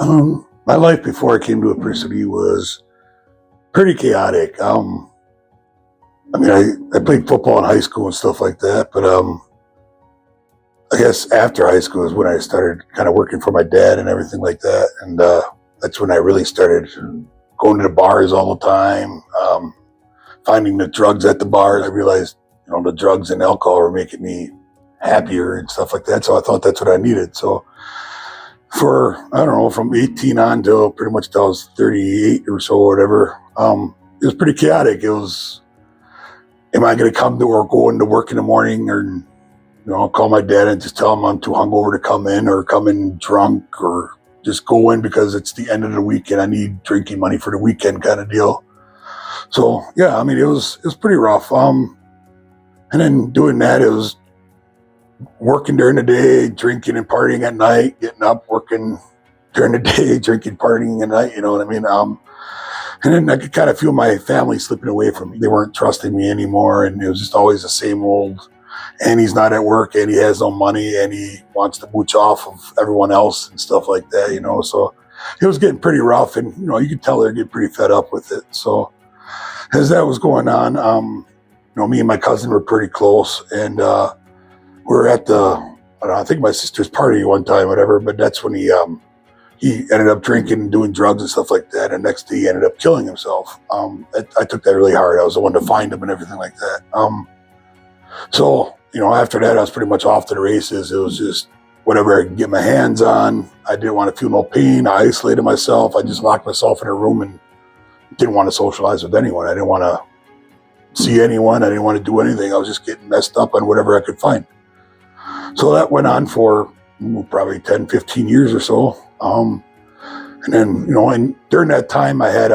My life before I came to Apricity was pretty chaotic. I played football in high school and stuff like that, but I guess after high school is when I started kind of working for my dad and everything like that, and that's when I really started going to the bars all the time, finding the drugs at the bars. I realized, the drugs and alcohol were making me happier and stuff like that, so I thought that's what I needed. So for, I don't know, from 18 on till pretty much till I was 38 or so or whatever, it was pretty chaotic. It was, am I going to come to or go into work in the morning, or, I'll call my dad and just tell him I'm too hungover to come in, or come in drunk, or just go in because it's the end of the week and I need drinking money for the weekend kind of deal. So yeah, it was pretty rough. And then doing that, it was working during the day, drinking and partying at night, getting up, working during the day, drinking, partying at night, you know what I mean? And then I could kind of feel my family slipping away from me. They weren't trusting me anymore, and it was just always the same old, and he's not at work, and he has no money, and he wants to mooch off of everyone else and stuff like that, So it was getting pretty rough, and, you could tell they're getting pretty fed up with it. So as that was going on, me and my cousin were pretty close, and we were at I think my sister's party one time, whatever, but that's when he ended up drinking and doing drugs and stuff like that, and next day he ended up killing himself. I took that really hard. I was the one to find him and everything like that. So, after that, I was pretty much off to the races. It was just whatever I could get my hands on. I didn't want to feel no pain. I isolated myself. I just locked myself in a room and didn't want to socialize with anyone. I didn't want to see anyone. I didn't want to do anything. I was just getting messed up on whatever I could find. So that went on for probably 10, 15 years or so. And then, and during that time, I had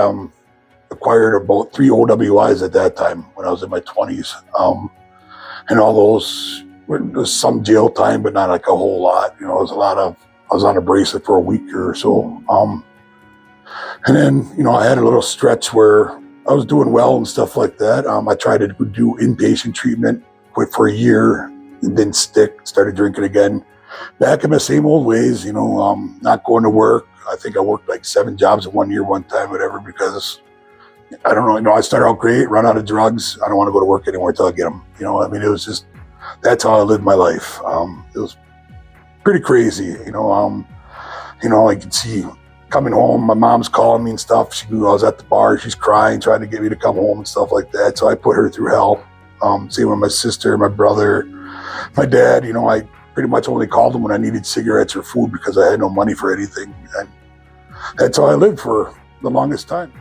acquired about 3 OWIs at that time when I was in my 20s. And all those, was some jail time, but not like a whole lot. It was I was on a bracelet for a week or so. And then, I had a little stretch where I was doing well and stuff like that. I tried to do inpatient treatment, quit for a year, it didn't stick, started drinking again. Back in the same old ways, not going to work. I think I worked like 7 jobs in 1 year one time, whatever, because I don't know, I started out great, run out of drugs. I don't want to go to work anymore until I get them. It was just, that's how I lived my life. It was pretty crazy, I could see coming home, my mom's calling me and stuff. She knew I was at the bar. She's crying, trying to get me to come home and stuff like that. So I put her through hell. Same with my sister, my brother, my dad. I pretty much only called them when I needed cigarettes or food because I had no money for anything. And that's how I lived for the longest time.